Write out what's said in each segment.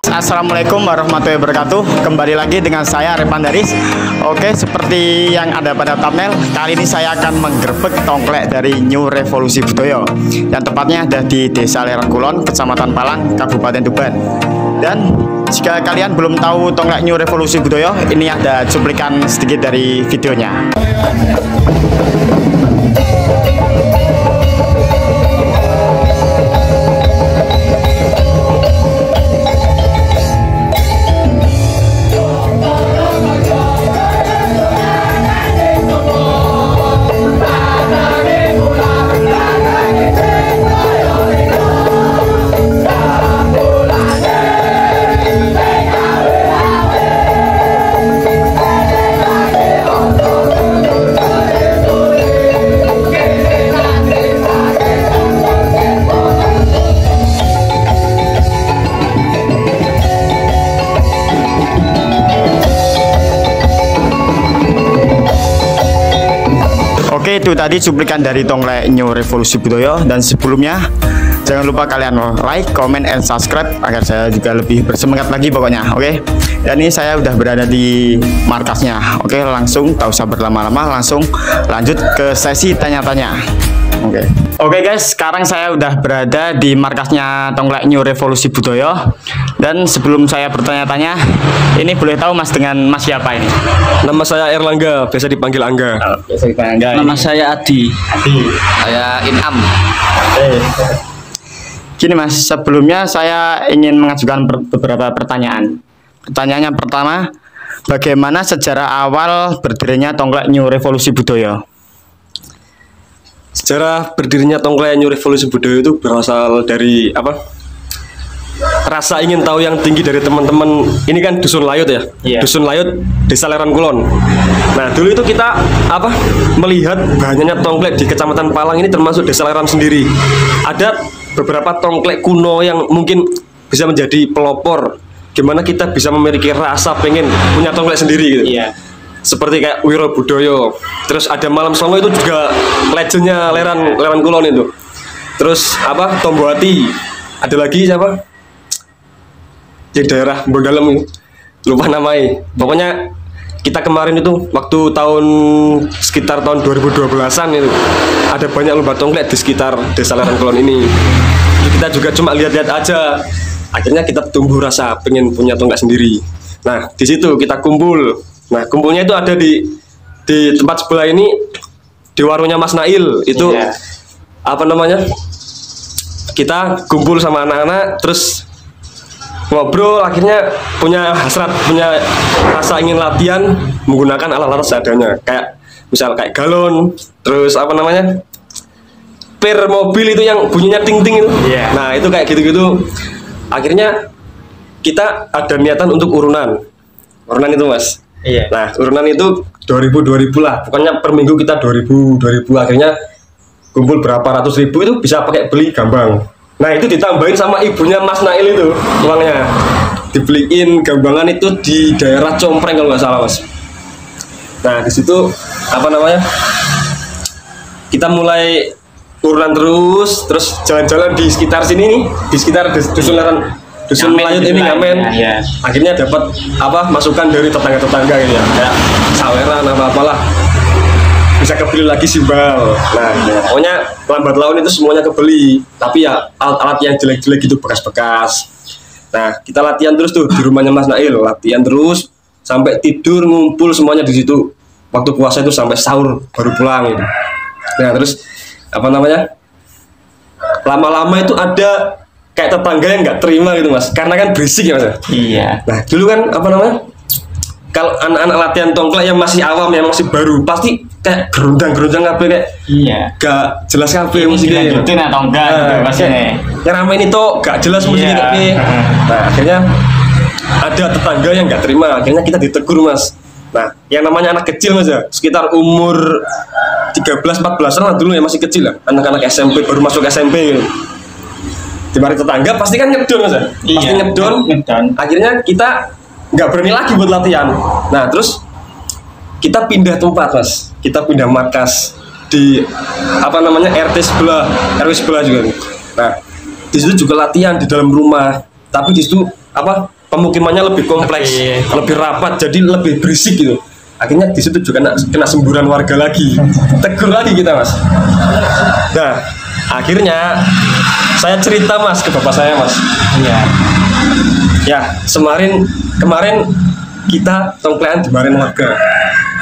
Assalamualaikum warahmatullahi wabarakatuh. Kembali lagi dengan saya Repandaris. Oke, seperti yang ada pada thumbnail, kali ini saya akan menggerebek tongklek dari New Revolusi Budoyo yang tepatnya ada di Desa Lerang Kulon, Kecamatan Palang, Kabupaten Tuban. Dan jika kalian belum tahu tongklek New Revolusi Budoyo, ini ada cuplikan sedikit dari videonya. Oke, itu tadi cuplikan dari tongklek New Revolusi Budoyo. Dan sebelumnya jangan lupa kalian like, comment, and subscribe agar saya juga lebih bersemangat lagi pokoknya. Oke, dan ini saya udah berada di markasnya. Oke, langsung tak usah berlama-lama, langsung lanjut ke sesi tanya-tanya. Oke guys, sekarang saya udah berada di markasnya tongklek New Revolusi Budoyo. Dan sebelum saya bertanya-tanya, ini boleh tahu mas dengan mas siapa ini? Nama saya Erlangga, biasa dipanggil Angga. Biasa dipanggil Angga. Nama saya Adi. Saya Inam. Gini mas, sebelumnya saya ingin mengajukan beberapa pertanyaan. Pertanyaannya pertama, bagaimana sejarah awal berdirinya tongklek New Revolusi Budoyo? Sejarah berdirinya tongklek New Revolusi Budoyo itu berasal dari apa? Rasa ingin tahu yang tinggi dari teman-teman. Ini kan Dusun Layut ya, Dusun Layut, Desa Lerang Kulon. Nah dulu itu kita apa? Melihat banyaknya tongklek di Kecamatan Palang ini, termasuk Desa Lerang sendiri. Ada beberapa tongklek kuno yang mungkin bisa menjadi pelopor. Gimana kita bisa memiliki rasa pengen punya tongklek sendiri gitu. Seperti kayak Wiro Budoyo. Terus ada Malam Songo, itu juga legendnya Lerang Kulon itu. Terus apa? Tomboati. Ada lagi siapa? Di daerah Bondalem, lupa namanya. Pokoknya kita kemarin itu waktu sekitar tahun 2012-an itu ada banyak lomba tongklek di sekitar Desa Lerang Kulon ini. Kita juga cuma lihat-lihat aja. Akhirnya kita tumbuh rasa pengen punya tongklek sendiri. Nah di situ kita kumpul. Nah kumpulnya itu ada di tempat sebelah ini, di warungnya Mas Nail itu. Apa namanya, kita kumpul sama anak-anak terus ngobrol, akhirnya punya hasrat, punya rasa ingin latihan menggunakan alat-alat seadanya, kayak misal kayak galon, terus apa namanya, per mobil itu yang bunyinya ting-ting itu. Nah itu kayak gitu-gitu. Akhirnya kita ada niatan untuk urunan itu mas. Nah urunan itu 2000 lah, pokoknya per minggu kita 2000. Akhirnya kumpul berapa ratus ribu itu bisa pakai beli gambang. Nah itu ditambahin sama ibunya Mas Nail itu uangnya, dibeliin gambangan itu di daerah Compreng kalau nggak salah mas. Nah di situ apa namanya, kita mulai urunan terus jalan-jalan di sekitar sini nih, di sekitar Dusun Layut ini ngamen. Akhirnya dapat apa, masukan dari tetangga-tetangga gitu ya, kayak saweran apalah, bisa kebeli lagi simbal. Nah pokoknya lambat laun itu semuanya kebeli, tapi ya alat-alat yang jelek-jelek gitu, bekas-bekas. Nah kita latihan terus tuh di rumahnya Mas Nail, latihan terus sampai tidur, ngumpul semuanya di situ. Waktu puasa itu sampai sahur baru pulang gitu. Nah terus apa namanya, lama-lama itu ada kayak tetangga yang nggak terima gitu mas, karena kan berisik ya mas. Nah dulu kan apa namanya, kalau anak-anak latihan tongklek yang masih awam, yang masih baru, pasti kayak gerundang apa kayak gak jelas apa musiknya gitu atau enggak gitu maksudnya. Ngeramein itu gak jelas musiknya kayak. Nah akhirnya ada tetangga yang gak terima, akhirnya kita ditegur mas. Nah yang namanya anak kecil mas ya, sekitar umur 13-14an lah dulu ya, masih kecil lah, anak-anak SMP baru masuk SMP gitu. Di mari tetangga pasti kan ngedon mas ya, pasti ngedon. Akhirnya kita nggak berani lagi buat latihan. Nah terus kita pindah tempat mas, kita pindah markas di apa namanya RT sebelah, RW sebelah juga. Nah di situ juga latihan di dalam rumah, tapi di situ apa pemukimannya lebih kompleks, lebih rapat, jadi lebih berisik gitu. Akhirnya di situ juga kena semburan warga lagi, tegur lagi kita mas. Nah akhirnya saya cerita mas ke bapak saya mas. Iya. Ya kemarin kita tongklean dimarahin warga.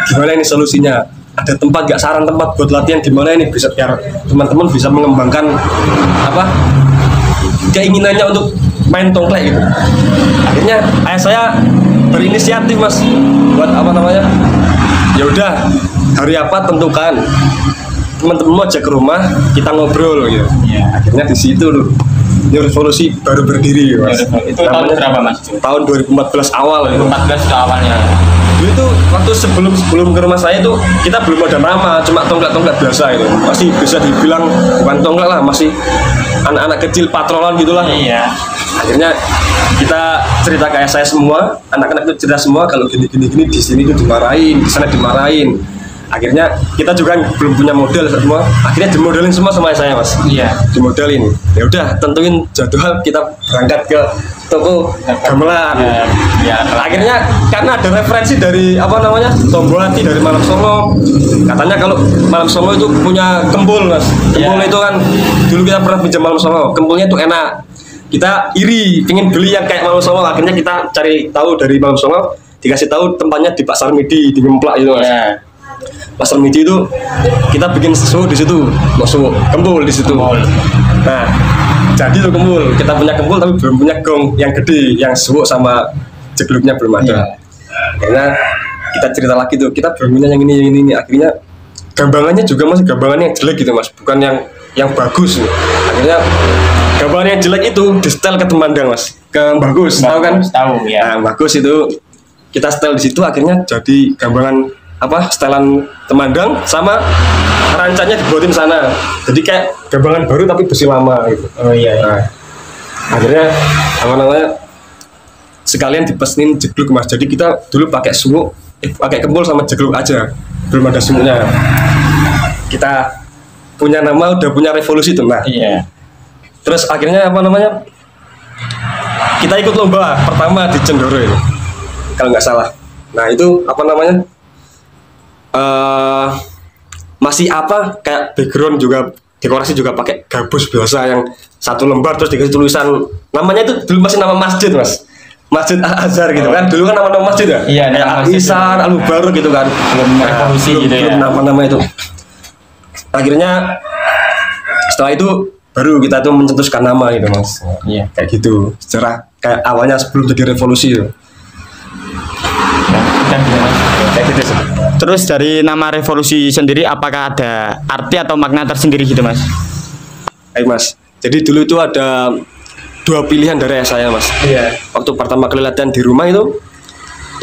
Gimana ini solusinya? Ada tempat nggak, saran tempat buat latihan di mana ini bisa biar teman-teman bisa mengembangkan apa keinginannya untuk main tongklek gitu. Akhirnya ayah saya berinisiatif mas buat apa namanya, ya udah hari apa tentukan, teman-teman mau aja ke rumah kita ngobrol gitu. Akhirnya di situ loh New Revolusi baru berdiri mas. Itu tahun berapa mas? Tahun 2014 awal. 2014 itu awalnya. Dulu itu waktu sebelum ke rumah saya itu kita belum ada nama, cuma tonggak-tonggak biasa itu. Masih bisa dibilang bukan tonggak lah, masih anak-anak kecil patrolan gitulah. Iya. Akhirnya kita cerita kayak saya semua, anak-anak itu cerita semua kalau gini di sini itu dimarahin, di sana dimarahin. Akhirnya kita juga belum punya model semua, akhirnya dimodelin semua sama saya mas. Iya. Dimodelin. Ya udah tentuin jadwal kita berangkat ke toko gamelan. Ya. Akhirnya karena ada referensi dari apa namanya Tombolati dari Malam Songo, katanya kalau Malam Songo itu punya kempul mas. Kempul itu kan dulu kita pernah pinjam Malam Songo, kempulnya itu enak. Kita iri, pengen beli yang kayak Malam Songo. Akhirnya kita cari tahu dari Malam Songo, dikasih tahu tempatnya di Pasar Midi di Ngemplak itu mas. Iya. Pasar Midi itu kita bikin suhu di situ, suhu kempul di situ. Nah, jadi tuh kempul, kita punya kempul tapi belum punya gong yang gede, yang suhu sama jegluknya belum ada. Karena kita cerita lagi tuh, kita belum punya yang ini. Akhirnya gambangannya juga masih gambangannya yang jelek gitu mas, bukan yang bagus. Akhirnya gambaran yang jelek itu di setel ke Temandang mas, ke Bagus, tahu kan? Tahu ya. Nah, Bagus itu kita setel di situ, akhirnya jadi gambaran apa setelan Temandang sama rancanya dibuatin sana, jadi kayak gambaran baru tapi besi lama gitu. Oh iya. Nah, akhirnya apa namanya sekalian dipesenin jegluk mas, jadi kita dulu pakai sumuk, pakai kempul sama jegluk aja, belum ada sumuknya. Kita punya nama, udah punya Revolusi tuh nah. Iya. Terus akhirnya apa namanya kita ikut lomba pertama di Cendoro ini kalau nggak salah. Nah itu apa namanya masih apa kayak background juga, dekorasi juga pakai gabus biasa yang satu lembar terus dikasih tulisan namanya itu dulu masih nama masjid mas, Masjid Al Azhar gitu kan, dulu kan nama-nama masjid ya, iya, kayak nama Al Ihsan, Al Mubarak gitu kan, belum Revolusi gitu ya, belum nama-nama itu. Akhirnya setelah itu baru kita tuh mencetuskan nama gitu mas. Iya. Kayak gitu secara kayak awalnya sebelum jadi Revolusi itu. Kayak gitu sih. Terus dari nama Revolusi sendiri apakah ada arti atau makna tersendiri gitu mas? Baik mas, jadi dulu itu ada dua pilihan dari ayah saya mas. Iya. Waktu pertama kali latihan di rumah itu,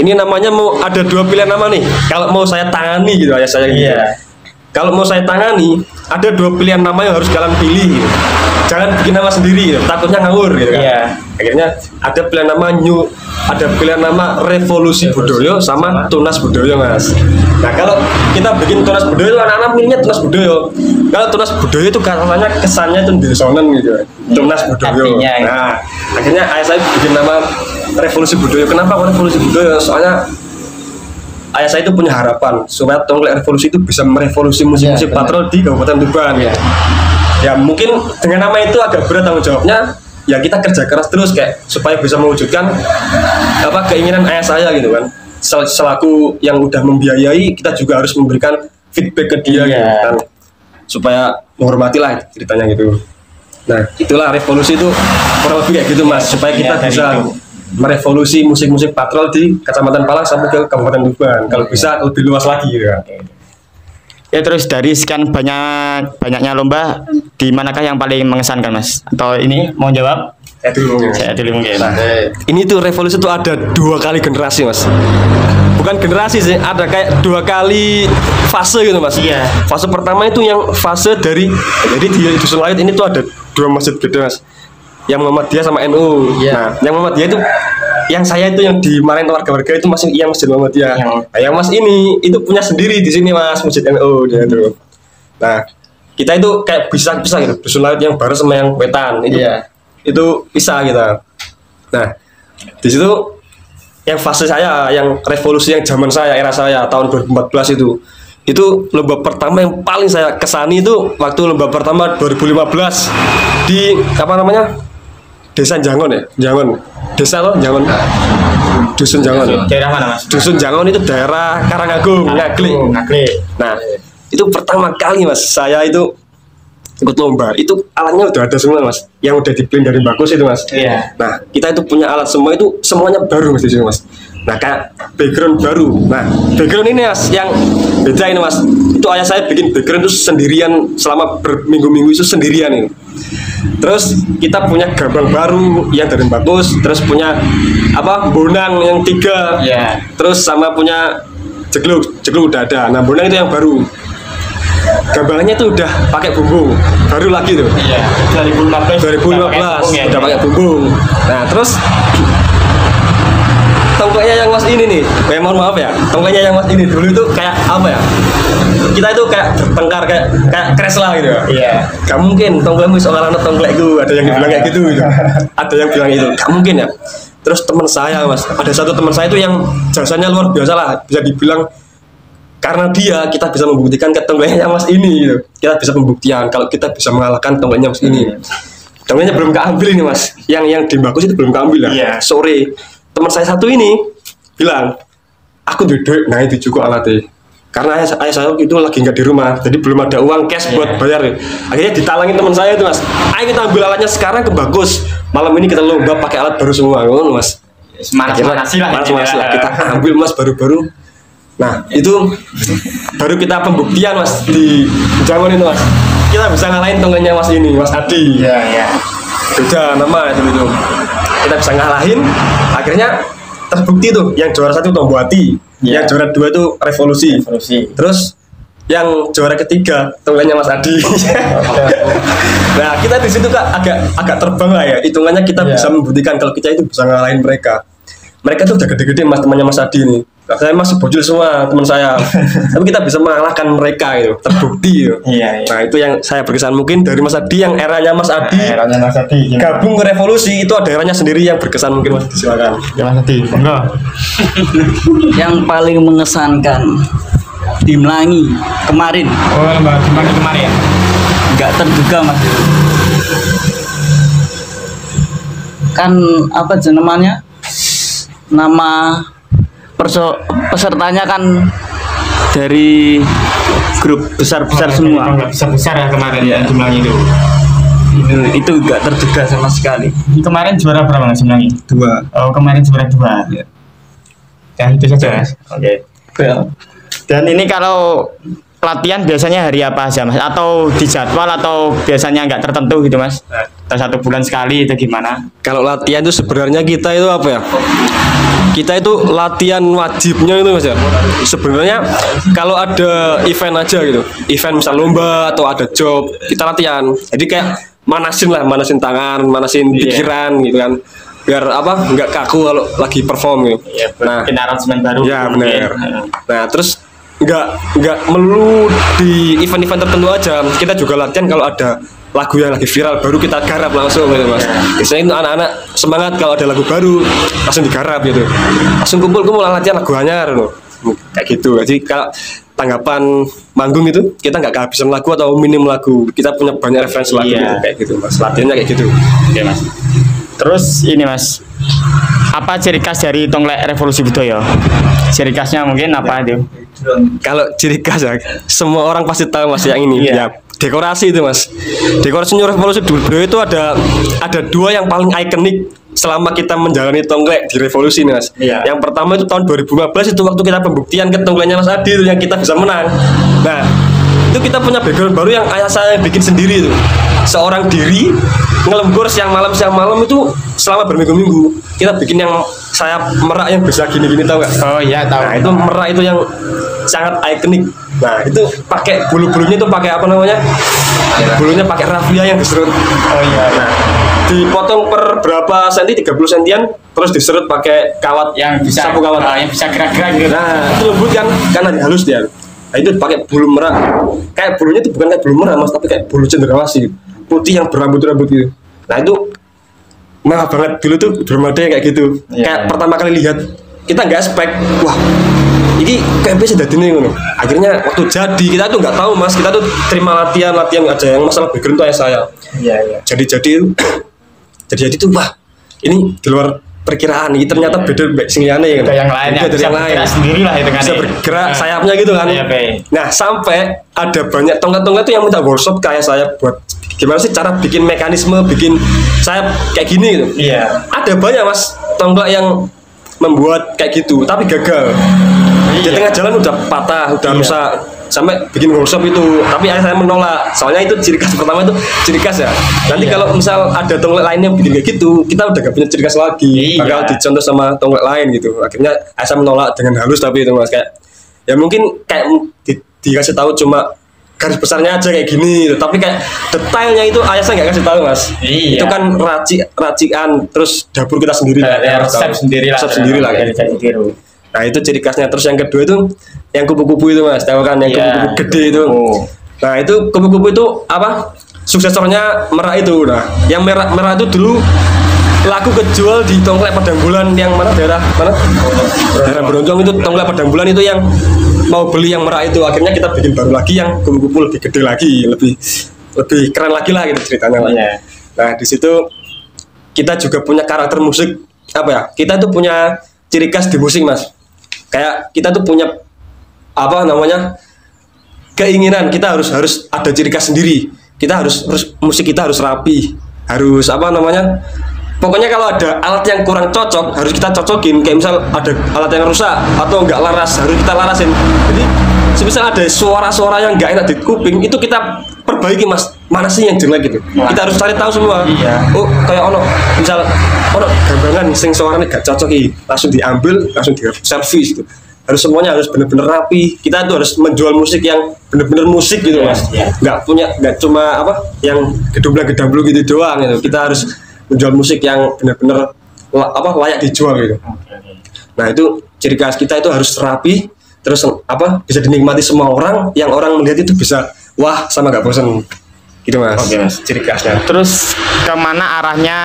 ini namanya mau ada dua pilihan nama nih. Kalau mau saya tangani gitu ayah saya gitu. Iya. Kalau mau saya tangani, ada dua pilihan nama yang harus kalian pilih gitu. Jangan bikin nama sendiri gitu, takutnya ngawur gitu kan. Iya. Akhirnya ada pilihan nama ada pilihan nama Revolusi Budoyo sama Tunas Budoyo mas. Nah kalau kita bikin Tunas Budoyo, anak-anak milihnya Tunas Budoyo. Kalau Tunas Budoyo itu katanya kesannya itu disonen gitu. Tunas Budoyo. Artinya, Nah akhirnya ayah saya bikin nama Revolusi Budoyo. Kenapa kok Revolusi Budoyo? Soalnya ayah saya itu punya harapan supaya Tongklek Revolusi itu bisa merevolusi musik-musik patrol di Kabupaten Tuban. Ya mungkin dengan nama itu agak berat tanggung jawabnya. Ya kita kerja keras terus kayak supaya bisa mewujudkan apa keinginan ayah saya gitu kan. Selaku yang udah membiayai, kita juga harus memberikan feedback ke dia gitu kan, supaya menghormati lah ceritanya gitu. Nah itulah Revolusi itu kurang lebih kayak gitu mas, supaya kita bisa merevolusi musik-musik patrol di Kecamatan Palang sampai ke Kabupaten Tuban. Kalau bisa lebih luas lagi gitu kan. Ya terus dari sekian banyaknya lomba, di manakah yang paling mengesankan mas? Atau ini mau jawab? Saya dulu mungkin. Nah, ini tuh Revolusi tuh ada 2 kali generasi mas. Bukan generasi sih, ada kayak 2 kali fase gitu mas. Iya. Fase pertama itu yang fase dari, jadi di Dusun Layut ini tuh ada 2 masjid gede mas. Yang Muhammadiyah sama NU. Iya. Nah, yang Muhammadiyah itu, yang saya itu yang dimarahin warga-warga itu masih yang masjid Muhammadiyah. Nah, yang mas ini itu punya sendiri di sini mas, masjid NU dia itu. Nah, kita itu kayak pisah-pisah gitu. Dusun Layut yang baru sama yang Wetan itu. Iya. Itu pisah kita. Nah, Di situ yang fase saya, yang revolusi yang zaman saya, era saya tahun 2014 itu lomba pertama yang paling saya kesani itu waktu lomba pertama 2015 di apa namanya, Desa Jangon ya, Jangon, desa loh Jangon, Dusun Jangon. Daerah mana mas? Dusun Jangon itu daerah Karangagung, Ngaglik. Nah, itu pertama kali mas, saya itu ikut lomba. Itu alatnya udah ada semua mas, yang udah di-print dari bagus itu mas. Iya. Nah, kita itu punya alat semua itu semuanya baru mas di sini mas. Nah, kayak background baru. Nah, background ini mas, yang beda ini mas. Itu ayah saya bikin background itu sendirian selama berminggu-minggu itu sendirian ini. Terus kita punya gambar baru yang dari bagus, terus punya apa bonang yang 3, Iya. terus sama punya jegluk udah ada. Nah bonang itu yang baru, gambarnya itu udah pakai bumbung baru lagi tuh. Iya. 2015. 2015 udah pakai bumbung. Nah terus tongkatnya yang mas ini nih, mohon maaf ya, tongkatnya yang mas ini dulu itu kayak apa ya? Kita itu kayak bertengkar kayak crash lah gitu. Iya. Gak mungkin tongkatmu soal anak tongkat itu, ada yang bilang kayak gitu. Ada yang bilang itu, gak mungkin ya. Terus teman saya mas, ada satu teman saya itu yang jasanya luar biasa lah, bisa dibilang karena dia kita bisa membuktikan ke tongkatnya mas ini gitu. Kita bisa pembuktian kalau kita bisa mengalahkan tongkatnya mas ini. Tongkatnya belum keambil ini mas, yang di bagus itu belum keambil lah. Iya. Sore teman saya satu ini bilang, aku duit, nah itu juga alatnya. Karena ayah saya itu lagi nggak di rumah, jadi belum ada uang cash buat bayar. Akhirnya ditalangin teman saya itu mas, ayo kita ambil alatnya sekarang ke bagus. Malam ini kita lomba pakai alat baru semua, ngono mas. Semangat lah. Kita ambil mas baru-baru. Nah itu baru kita pembuktian mas di zaman itu mas. Kita bisa ngalahin tongkatnya mas ini, mas Adi. Iya. Beda nama itu. Kita bisa ngalahin. Akhirnya terbukti tuh, yang juara 1 Tombuati. Iya. Yang juara 2 itu Revolusi. Terus yang juara ketiga tongkatnya Mas Adi. Nah kita di situ kak agak terbang lah ya. Hitungannya kita bisa membuktikan kalau kita itu bisa ngalahin mereka. Mereka tuh udah gede-gede mas, temannya Mas Adi nih. Saya masih bocil semua teman saya. Tapi kita bisa mengalahkan mereka itu, terbukti gitu. Iya. Nah itu yang saya berkesan mungkin dari Mas Adi, yang eranya Mas Adi. Gabung ke Revolusi itu ada eranya sendiri yang berkesan mungkin mas. Silakan. Ya Mas Adi, enggak. Yang paling mengesankan di Melangi kemarin. Oh lomba kemarin ya? Nggak terduga mas. Kan apa namanya? Nama pesertanya kan dari grup besar-besar semua. Besar ya kemarin ya jumlahnya itu. Itu nggak terduga sama sekali. Kemarin juara berapa mas jumlahnya? 2. Oh kemarin juara 2. Ya. Dan itu saja mas. Oke. Dan ini kalau latihan biasanya hari apa aja mas? Atau di jadwal atau biasanya nggak tertentu gitu mas? Atau 1 bulan sekali itu gimana? Kalau latihan itu sebenarnya kita itu apa ya? Kita itu latihan wajibnya itu mas ya. Sebenarnya kalau ada event aja gitu, event misal lomba atau ada job, kita latihan. Jadi kayak manasin tangan, manasin pikiran gitu kan. Biar apa? Nggak kaku kalau lagi perform gitu. Iya, nah, aransemen baru. Ya benar. Nah terus nggak melulu di event-event tertentu aja, kita juga latihan kalau ada lagu yang lagi viral baru kita garap langsung gitu mas. Biasanya itu anak-anak semangat kalau ada lagu baru langsung digarap gitu, langsung kumpul latihan lagu anyar loh. Kayak gitu. Jadi kalau tanggapan manggung itu kita nggak kehabisan lagu atau minim lagu, kita punya banyak referensi lagu gitu. Kayak gitu mas, latihannya kayak gitu. Oke mas. Terus ini mas, apa ciri khas dari Tongklek Revolusi Budaya? Ciri khasnya mungkin apa itu? Kalau ciri khas ya, semua orang pasti tahu mas yang ini. Ya, dekorasi itu mas. Dekorasi Revolusi Budaya itu ada 2 yang paling ikonik selama kita menjalani Tongklek di Revolusi nih mas. Yang pertama itu tahun 2015 itu waktu kita pembuktian ke Tongkleknya Mas Adi itu yang kita bisa menang. Nah itu kita punya background baru yang ayah saya bikin sendiri itu. Seorang diri ngelembur siang malam itu selama berminggu-minggu. Kita bikin yang sayap merak yang bisa gini-gini, tahu nggak? Oh iya tahu. Nah itu merak itu yang sangat ikonik. Nah itu pakai bulu-bulunya itu pakai apa namanya? Bulunya pakai raffia yang diserut. Oh iya. Nah dipotong per berapa senti, 30 sentian, terus diserut pakai kawat yang bisa sapu kawat. yang bisa gerak-gerak gitu. Nah itu lembut kan, karena halus dia. Nah itu pakai bulu merak. Kayak bulunya itu bukan kayak bulu merak mas, tapi kayak bulu cendrawasih, putih yang berambut-rambut gitu. Nah itu mewah banget. Dulu tuh belum ada yang kayak gitu. Kayak pertama kali lihat kita nggak expect, wah ini kayak bisa jadi nih ngono. Akhirnya waktu jadi kita tuh nggak tahu mas, kita tuh terima latihan ada yang masalah background tuh ayah saya. Iya. Jadi tuh wah ini di luar perkiraan ini ternyata beda sing liyane ya. Ada yang lain dari yang lain. Sendiri lah itu kan. Bisa bergerak sayapnya gitu kan. Nah sampai ada banyak tongkat-tongkat tuh yang minta workshop kayak saya buat gimana sih cara bikin mekanisme bikin sayap kayak gini gitu. Iya. Ada banyak mas tongkat yang membuat kayak gitu tapi gagal. Di tengah jalan udah patah, udah rusak sampai bikin workshop itu. Tapi ayah saya menolak. Soalnya itu ciri khas pertama itu ciri khas ya. Nanti kalau misal ada tongkat lain yang bikin kayak gitu, kita udah gak punya ciri khas lagi. Bakal dicontoh sama tongkat lain gitu. Akhirnya ayah saya menolak dengan halus tapi itu mas kayak ya mungkin kayak dikasih tahu cuma garis besarnya aja kayak gini gitu. Tapi kayak detailnya itu ayah saya nggak kasih tahu mas. Itu kan racikan terus dapur kita sendiri resep sendiri lah nah itu ciri khasnya. Terus yang kedua itu yang kupu-kupu itu mas, tahu kan yang kupu-kupu gede itu. Nah itu kupu-kupu itu apa suksesornya Merak itu. Nah yang merah itu dulu laku kejual di Tongklek Padang Bulan yang mana daerah Bronjong itu. Tongklek Padang Bulan itu yang mau beli yang Merak itu. Akhirnya kita bikin baru lagi yang kupu-kupu lebih gede lagi, lebih keren lagi lah gitu ceritanya lah. Nah di situ kita juga punya karakter musik apa ya, kita tuh punya ciri khas di musik mas. Kayak kita tuh punya apa namanya keinginan kita harus ada ciri khas sendiri. Kita harus musik kita harus rapi, harus apa namanya, pokoknya kalau ada alat yang kurang cocok harus kita cocokin. Kayak misal ada alat yang rusak atau enggak laras harus kita larasin. Jadi semisal ada suara-suara yang enggak enak di kuping itu kita perbaiki mas, mana sih yang jelek gitu. Kita harus cari tahu semua. Oh kayak misal gambaran sing suaranya gak cocok langsung diambil, langsung di servis gitu. Harus semuanya harus benar-benar rapi. Kita tuh harus menjual musik yang benar-benar musik gitu mas. Nggak cuma apa yang gedamblu gitu doang gitu. Kita harus menjual musik yang benar-benar layak dijual gitu. Nah itu ciri khas kita itu harus rapi, terus apa bisa dinikmati semua orang, yang orang melihat itu bisa wah sama gak bosan gitu mas. Oke mas, ciri khasnya. Terus kemana arahnya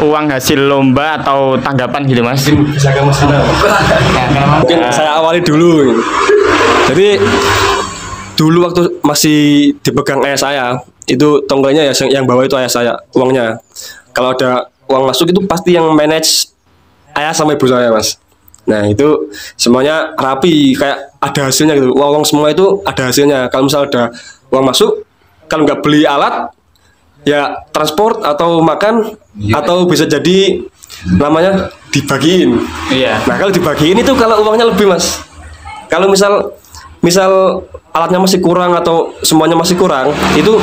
uang hasil lomba atau tanggapan gitu mas? Bisa ke mas mungkin saya awali dulu. Jadi dulu waktu masih dipegang ayah saya itu tonggolnya ya yang bawa itu ayah saya uangnya. Kalau ada uang masuk itu pasti yang manage ayah sama ibu saya mas. Nah itu semuanya rapi kayak ada hasilnya gitu. Uang semua itu ada hasilnya. Kalau misal ada uang masuk, kalau nggak beli alat ya transport atau makan atau bisa jadi namanya dibagiin. Nah kalau dibagiin itu kalau uangnya lebih mas. Kalau misal alatnya masih kurang atau semuanya masih kurang itu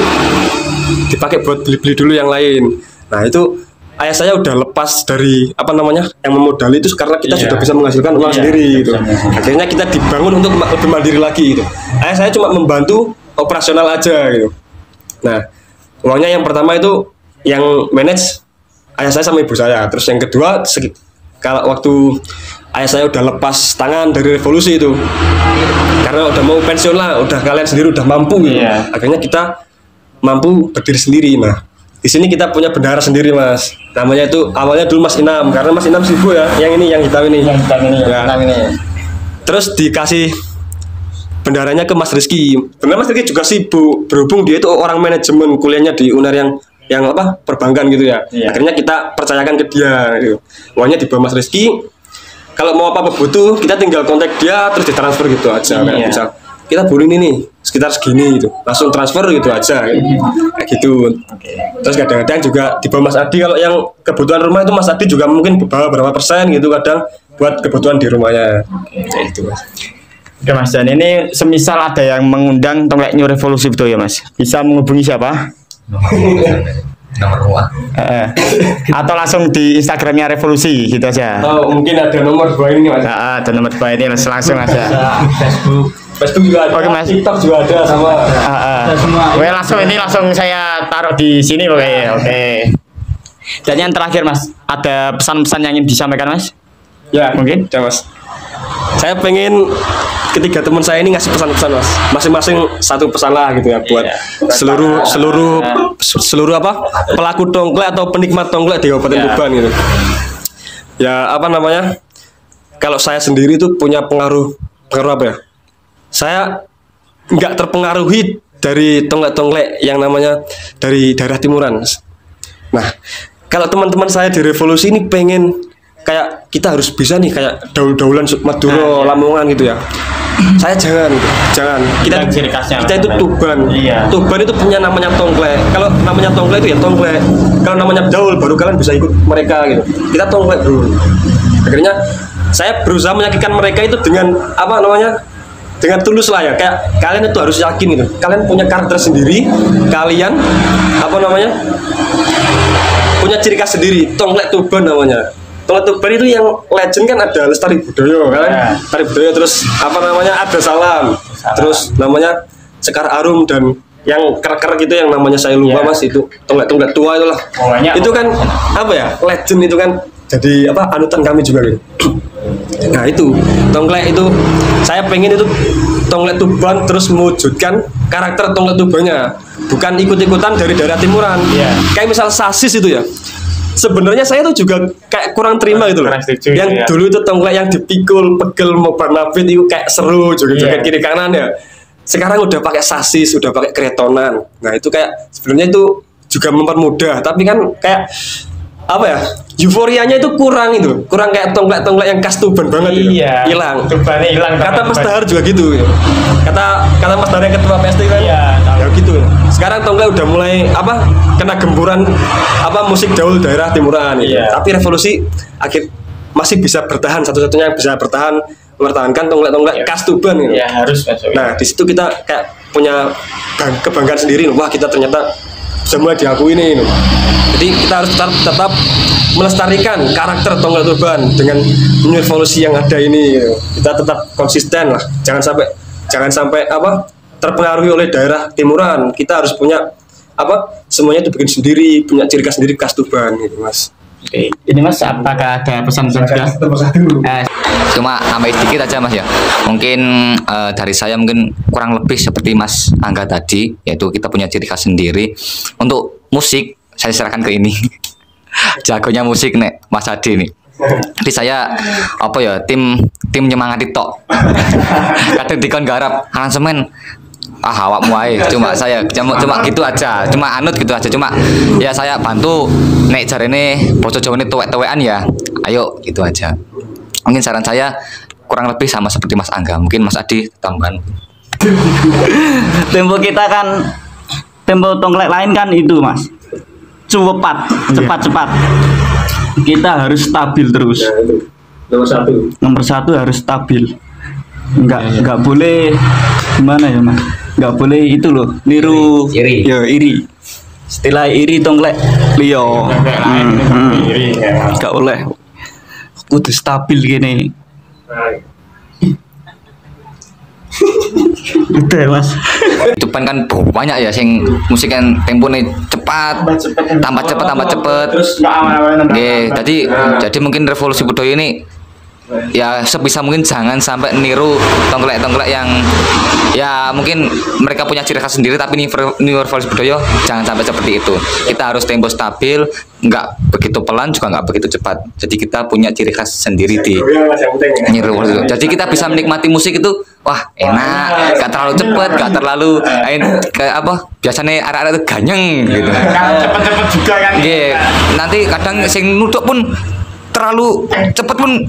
dipakai buat beli-beli dulu yang lain. Nah itu ayah saya udah lepas dari apa namanya yang memodali itu karena kita sudah bisa menghasilkan uang sendiri gitu. Akhirnya kita dibangun untuk lebih mandiri lagi gitu. Ayah saya cuma membantu operasional aja gitu. Nah uangnya yang pertama itu yang manage ayah saya sama ibu saya. Terus yang kedua kalau waktu ayah saya udah lepas tangan dari revolusi itu karena udah mau pensiun lah, udah kalian sendiri udah mampu gitu. Akhirnya kita mampu berdiri sendiri. Nah di sini kita punya bendahara sendiri mas, namanya itu awalnya dulu Mas Inam, karena Mas Inam sibuk ya, yang hitam ini. Terus dikasih bendaharanya ke Mas Rizky. Benar Mas Rizky juga sibuk, berhubung dia itu orang manajemen kuliahnya di UNER yang apa perbankan gitu ya. Akhirnya kita percayakan ke dia gitu. Uangnya di bawah Mas Rizky. Kalau mau apa butuh kita tinggal kontak dia terus ditransfer gitu aja. Kayak misal kita butuh ini nih sekitar segini gitu, langsung transfer gitu aja kayak gitu. Terus kadang-kadang juga di bawah Mas Adi, kalau yang kebutuhan rumah itu Mas Adi juga mungkin bawa berapa persen gitu kadang buat kebutuhan di rumahnya. Kayak gitu mas. Oke mas, dan ini semisal ada yang mengundang Tongklek New Revolusi betul ya mas, bisa menghubungi siapa? Nomor uang atau langsung di Instagramnya Revolusi gitu aja. Mungkin ada nomor 2 ini mas. Ada nomor 2 ini langsung aja. Facebook juga ada, mas. TikTok juga ada sama. Oke langsung saya taruh di sini oke. Dan yang terakhir mas, ada pesan-pesan yang ingin disampaikan mas? Ya mungkin. Ya mas. Saya pengen ketiga teman saya ini ngasih pesan-pesan mas, masing-masing satu pesan lah gitu ya buat seluruh apa pelaku tongklek atau penikmat tongklek di Kabupaten Tuban gitu. Ya apa namanya? Kalau saya sendiri itu punya pengaruh apa ya? Saya nggak terpengaruhi dari tongklek-tongklek yang namanya dari daerah timuran. Nah, kalau teman-teman saya di revolusi ini pengen kayak kita harus bisa nih kayak daul-daulan Madura, Lamongan gitu ya. Saya jangan. Kita itu Tuban. Tuban itu punya namanya tongklek. Kalau namanya tongklek itu ya tongklek. Kalau namanya daul baru kalian bisa ikut mereka gitu. Kita tongklek bro. Akhirnya saya berusaha meyakinkan mereka itu dengan apa namanya? Dengan tulus lah ya. Kayak kalian itu harus yakin gitu. Kalian punya karakter sendiri. Kalian apa namanya? Punya ciri khas sendiri. Tongklek Tuban namanya. Tongklek Tuban itu yang legend kan ada Lestari Budaya kan, Lestari Budaya terus apa namanya ada Salam, terus namanya Sekar Arum dan yang kerak-kerak gitu yang namanya saya lupa mas itu tongklek tua itulah. Itu kan apa ya legend itu kan jadi apa anutan kami juga gitu. Nah itu tongklek itu saya pengen itu tongklek Tuban terus mewujudkan karakter tongklek Tubannya, bukan ikut-ikutan dari daerah timuran. Kayak misal sasis itu ya. Sebenarnya saya tuh juga kayak kurang terima gitu loh. Yang dulu itu tongklek yang dipikul, pegel, mau barnabit itu kayak seru joget-joget kiri kanan ya. Sekarang udah pakai sasis, udah pakai keretonan. Nah itu kayak sebenarnya itu juga mempermudah, tapi kan kayak apa ya? Euforianya itu kurang kayak tongklek-tongklek yang khas Tuban banget gitu. Hilang. Tubannya hilang. Kata Mas Dahar juga gitu. Kata Mas Dahar yang ketua PST kan. Ya gitu. Sekarang tongklek udah mulai apa? Kena gemburan apa musik daul daerah timuran gitu. Tapi revolusi masih bisa bertahan, satu-satunya yang bisa bertahan mempertahankan tongklek-tongklek khas Tuban gitu. Harus masuk. Nah, di situ kita kayak punya kebanggaan sendiri. Wah, kita ternyata semua diakui ini. Jadi kita harus tetap melestarikan karakter tongklek Tuban dengan revolusi yang ada ini. Kita tetap konsisten lah. Jangan sampai apa terpengaruhi oleh daerah timuran. Kita harus punya apa semuanya dibikin sendiri, punya ciri khas sendiri khas Tuban gitu mas. Oke. Ini mas apakah ada pesan-pesan juga? Cuma nambahin sedikit aja mas ya. Mungkin dari saya mungkin kurang lebih seperti Mas Angga tadi, yaitu kita punya ciri khas sendiri. Untuk musik saya serahkan ke ini. Jagonya musik nek Mas Adi nih. Jadi saya apa ya tim nyemangati tok. Kadang dikon garap aransemen awakmu ae, cuma saya cuma gitu aja, cuma anut gitu aja, cuma ya saya bantu nek jarene bocah Jawa ini tuwek-tuwekan ya ayo gitu aja. Mungkin saran saya kurang lebih sama seperti Mas Angga, mungkin Mas Adi tambahan. Tempo kita kan tempo tongklek lain kan itu mas cepat. Kita harus stabil terus. Nomor satu harus stabil. Enggak boleh gimana ya mas? Enggak boleh itu loh niru iri. Ya iri. Istilah iri tongklek liyo. Enggak boleh. Kudu stabil gini. Itu ya mas. Tuban kan banyak ya sing musik kan temponya cepat, tambah cepat. Oke, jadi mungkin revolusi budaya ini ya sebisa mungkin jangan sampai niru tongklek-tongklek yang ya mungkin mereka punya ciri khas sendiri, tapi ini revolusi budaya jangan sampai seperti itu. Kita harus tempo stabil, nggak begitu pelan juga nggak begitu cepat. Jadi kita punya ciri khas sendiri di revolusi. Jadi kita bisa menikmati musik itu wah enak, nggak terlalu cepat, nggak terlalu kayak apa biasanya arah-arah itu ganyeng gitu. Cepet-cepet juga kan. Iya, nanti kadang sing nuduk pun terlalu cepet pun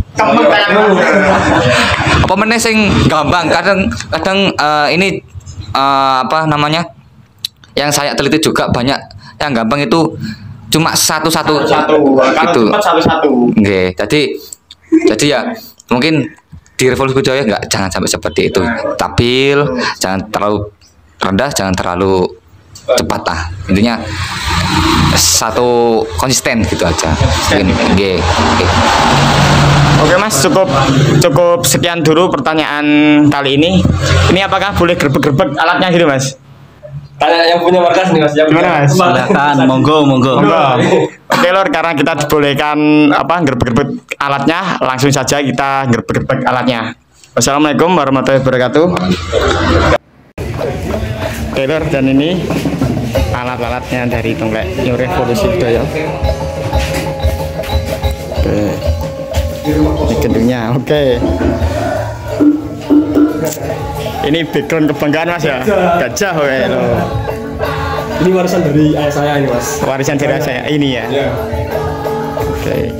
apa meneh sing gampang kadang ini apa namanya yang saya teliti juga banyak yang gampang itu cuma satu gitu. Oke, jadi ya mungkin di revolusi budaya jangan sampai seperti itu, stabil, jangan terlalu rendah, jangan terlalu cepat lah, intinya satu konsisten gitu aja. Oke mas, cukup sekian dulu pertanyaan kali ini. Ini apakah boleh gerbek-gerbek alatnya gitu mas? Tanya yang punya markas nih mas. Gimana mas? Silakan, monggo. Oke lor, karena kita dibolehkan apa gerbek-gerbek alatnya, langsung saja kita gerbek-gerbek alatnya. Wassalamualaikum warahmatullahi wabarakatuh. Taylor, dan ini alat-alatnya dari Tongklek New Revolusi Budoyo. Oke, ini gedungnya. Oke, ini background kebanggaan Mas ya, gajah. Oke, loh. Ini warisan dari ayah saya ini Mas. Warisan dari ayah saya ini ya. Iya. Oke,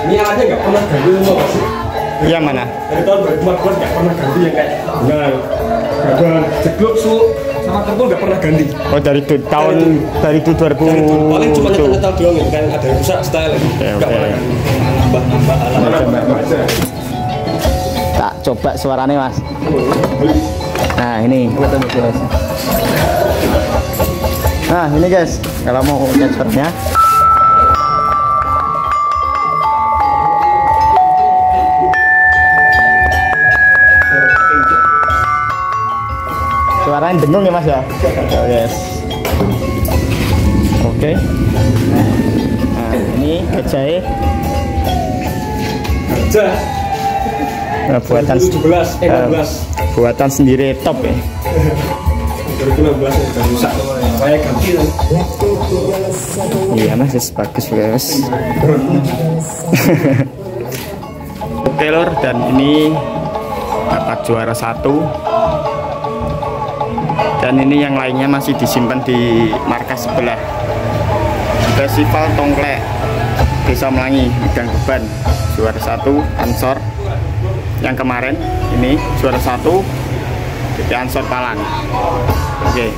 Ini alatnya nggak pernah ganti Mas. yang mana? Dari tahun 2014 nggak pernah ganti yang kayak gagal jegluk su sama kempul nggak pernah ganti. Oh, dari tahun 2000. Paling cuma nyetel doang ya, kan ada yang rusak style nggak pernah ganti. Nambah alat aja. Tak coba suaranya Mas. Nah ini. Nah ini guys, kalau mau nyetornya. Suaranya dengung ya Mas ya. Oh, yes. Oke. Nah ini gajahnya. Gajah. Nah, buatan 2017, buatan sendiri top ya. 2016 udah rusak saya ganti tuh. Iya Mas, bagus guys. Taylor, dan ini dapat juara 1. Dan ini yang lainnya masih disimpan di markas sebelah. Festival Tongklek Desa Melangi Megang Beban, juara 1 Ansor. Yang kemarin ini juara 1 di Ansor Palang. Oke.